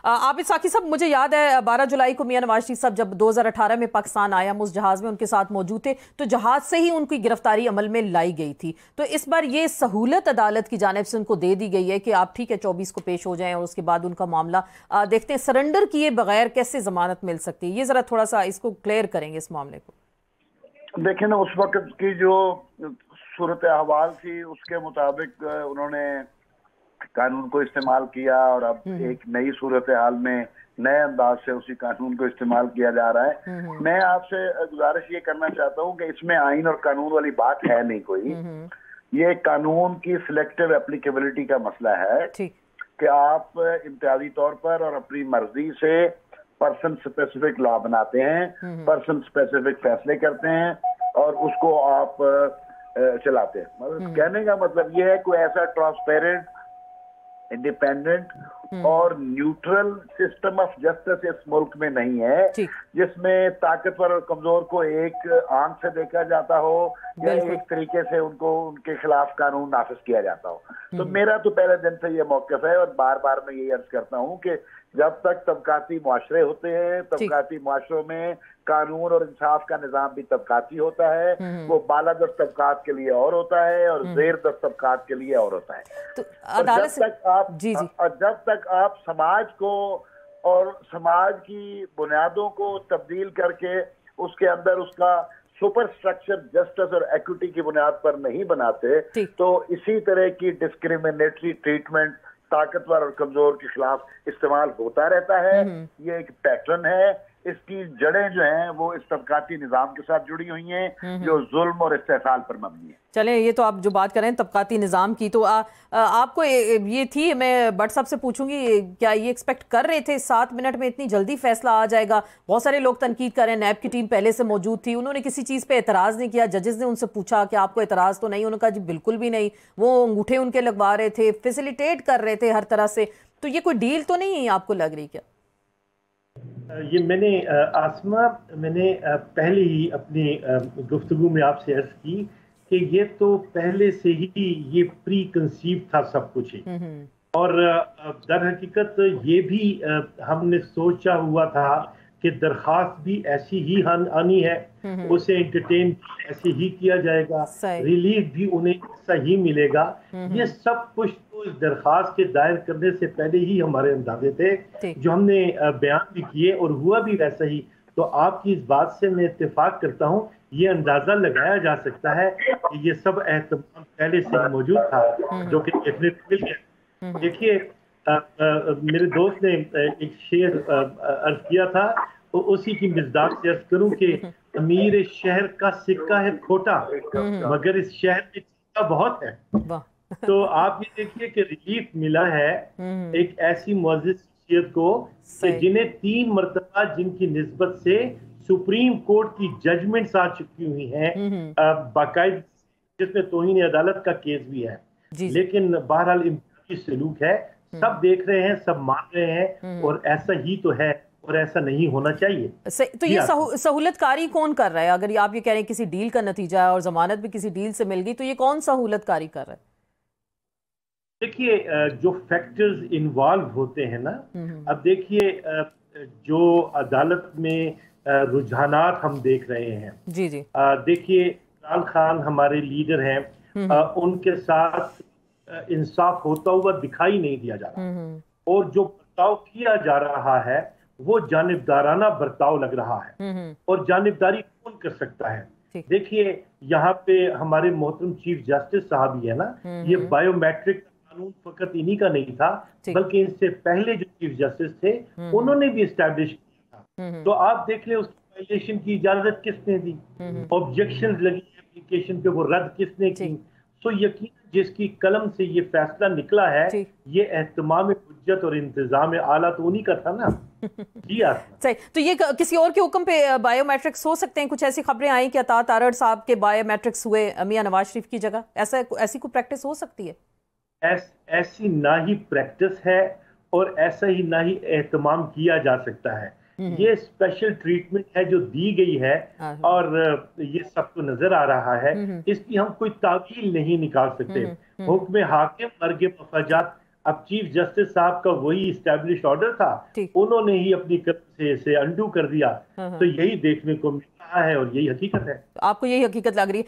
आबिद साकी साहब, मुझे याद है 12 जुलाई को मियां नवाज शरीफ साहब जब 2018 में पाकिस्तान आया, हम उस जहाज में उनके साथ मौजूद थे, तो जहाज से ही उनकी गिरफ्तारी अमल में लाई गई थी। तो इस बार ये सहूलत अदालत की जानिब से उनको दे दी गई है कि आप ठीक है 24 को पेश हो जाएं और उसके बाद उनका मामला देखते हैं। सरेंडर किए बगैर कैसे जमानत मिल सकती है, ये जरा थोड़ा सा इसको क्लियर करेंगे इस मामले को। देखिए ना, उस वक्त की जो सूरत अहवाल थी उसके मुताबिक उन्होंने कानून को इस्तेमाल किया और अब एक नई सूरत हाल में नए अंदाज से उसी कानून को इस्तेमाल किया जा रहा है। मैं आपसे गुजारिश ये करना चाहता हूँ कि इसमें आइन और कानून वाली बात है नहीं कोई। ये कानून की सिलेक्टिव एप्लीकेबिलिटी का मसला है कि आप इम्तियाजी तौर पर और अपनी मर्जी से पर्सन स्पेसिफिक लॉ बनाते हैं, पर्सन स्पेसिफिक फैसले करते हैं और उसको आप चलाते हैं। मतलब कहने का मतलब ये है कोई ऐसा ट्रांसपेरेंट, इंडिपेंडेंट और न्यूट्रल सिस्टम ऑफ जस्टिस इस मुल्क में नहीं है जिसमें ताकतवर और कमजोर को एक आंख से देखा जाता हो या एक तरीके से उनको उनके खिलाफ कानून नाफिज किया जाता हो। तो मेरा तो पहले दिन से ये मौक़िफ़ है और बार बार मैं यही अर्ज करता हूँ कि जब तक तबकाती मुआशरे होते हैं, तबकाती मुआशरों में कानून और इंसाफ का निज़ाम भी तबकाती होता है। वो बालादस्त तबकात के लिए और होता है और ज़ेर दस्त तबकात के लिए और होता है। तो जब तक आप समाज को और समाज की बुनियादों को तब्दील करके उसके अंदर उसका सुपर स्ट्रक्चर जस्टिस और इक्विटी की बुनियाद पर नहीं बनाते तो इसी तरह की डिस्क्रिमिनेटरी ट्रीटमेंट ताकतवर और कमजोर के खिलाफ इस्तेमाल होता रहता है। ये एक पैटर्न है। इसकी जड़ें जो हैं वो इस तबकाती निज़ाम के साथ जुड़ी हुई हैं जो जुल्म और इस्तेसाल पर मबनी है। चलें, ये तो आप जो बात करें तबकाती निज़ाम की, तो आपको ये थी, मैं बट साहब से पूछूंगी, क्या ये एक्सपेक्ट कर रहे थे 7 मिनट में इतनी जल्दी फैसला आ जाएगा? बहुत सारे लोग तनकीद कर रहे हैं, नैब की टीम पहले से मौजूद थी, उन्होंने किसी चीज़ पे एतराज़ नहीं किया। जजेस ने उनसे पूछा कि आपको एतराज़ तो नहीं? उन्होंने कहा जी बिल्कुल भी नहीं। वो अंगूठे उनके लगवा रहे थे, फैसिलिटेट कर रहे थे हर तरह से। तो ये कोई डील तो नहीं है आपको लग रही? क्या ये मैंने पहले ही अपनी गुफ्तगू में आपसे अर्ज की कि ये तो पहले से ही ये प्री कंसीव था सब कुछ ही। और दर हकीकत ये भी हमने सोचा हुआ था कि दरखास्त भी ऐसी ही आनी है, उसे एंटरटेन ऐसे ही किया जाएगा, रिलीफ भी उन्हें ऐसा ही मिलेगा। ये सब कुछ तो इस दरखास्त के दायर करने से पहले ही हमारे अंदाजे थे जो हमने बयान भी किए और हुआ भी वैसा ही। तो आपकी इस बात से मैं इत्तेफाक करता हूँ, ये अंदाजा लगाया जा सकता है कि ये सब एहतमाम पहले से मौजूद था जो कि देखने को मिल गया। देखिए, मेरे दोस्त ने एक शेर अर्ज किया था, तो उसी की मिज़दाक से अर्ज करूं कि अमीर शहर का सिक्का है खोटा मगर इस शहर में सिक्का बहुत है। तो आप ये देखिए कि रिलीफ मिला है एक ऐसी मुअज़्ज़िज़ शख्सियत को कि जिन्हें 3 मरतबा जिनकी निस्बत से सुप्रीम कोर्ट की जजमेंट्स आ चुकी हुई हैं, बाकायदा जिसमें तौहीन अदालत का केस भी है। लेकिन बहरहाल इम्तियाजी सलूक है, सब देख रहे हैं, सब मान रहे हैं और ऐसा ही तो है और ऐसा नहीं होना चाहिए। तो ये सहूलतकारी कौन कर रहा है? अगर आप ये कह रहे हैं किसी डील का नतीजा है और जमानत भी किसी डील से मिल गई, तो ये कौन सहूलतकारी कर रहा है? देखिए, जो फैक्टर्स इन्वॉल्व होते हैं ना, अब देखिए जो अदालत में रुझानात हम देख रहे हैं। देखिए, इमरान खान हमारे लीडर हैं, उनके साथ इंसाफ होता हुआ दिखाई नहीं दिया जा रहा और जो बर्ताव किया जा रहा है वो जानिबदाराना बर्ताव लग रहा है। और जानिबदारी कौन कर सकता है? देखिए, यहाँ पे हमारे मोहतरम चीफ जस्टिस साहब ही है ना, ये बायोमेट्रिक कानून फकत इन्हीं का नहीं था बल्कि इनसे पहले जो चीफ जस्टिस थे उन्होंने भी एस्टैब्लिश किया था। तो आप देख लें उसकी वायलेशन की इजाजत किसने दी, ऑब्जेक्शन लगी एप्लीकेशन पे वो रद्द किसने की। तो यकीन जिसकी कलम से ये फैसला निकला है ये एहतमाम हुज्जत और इंतजाम आला तो उन्हीं का था ना। जी सही। तो ये किसी और के हुक्म पे बायोमेट्रिक्स हो सकते हैं? कुछ ऐसी खबरें आई कि अता तारड़ साहब के बायोमेट्रिक्स हुए मियां नवाज शरीफ की जगह, ऐसी कोई प्रैक्टिस हो सकती है? ऐसी ना ही प्रैक्टिस है और ऐसा ही ना ही एहतमाम किया जा सकता है। ये स्पेशल ट्रीटमेंट है जो दी गई है और ये सबको नजर आ रहा है, इसकी हम कोई तावील नहीं निकाल सकते। हुक्म हाकिम मर्गे मफाजात अब चीफ जस्टिस साहब का वही इस्टेब्लिश ऑर्डर था, उन्होंने ही अपनी कलम से इसे अंडू कर दिया। तो यही देखने को मिल रहा है और यही हकीकत है। आपको यही हकीकत लग रही है।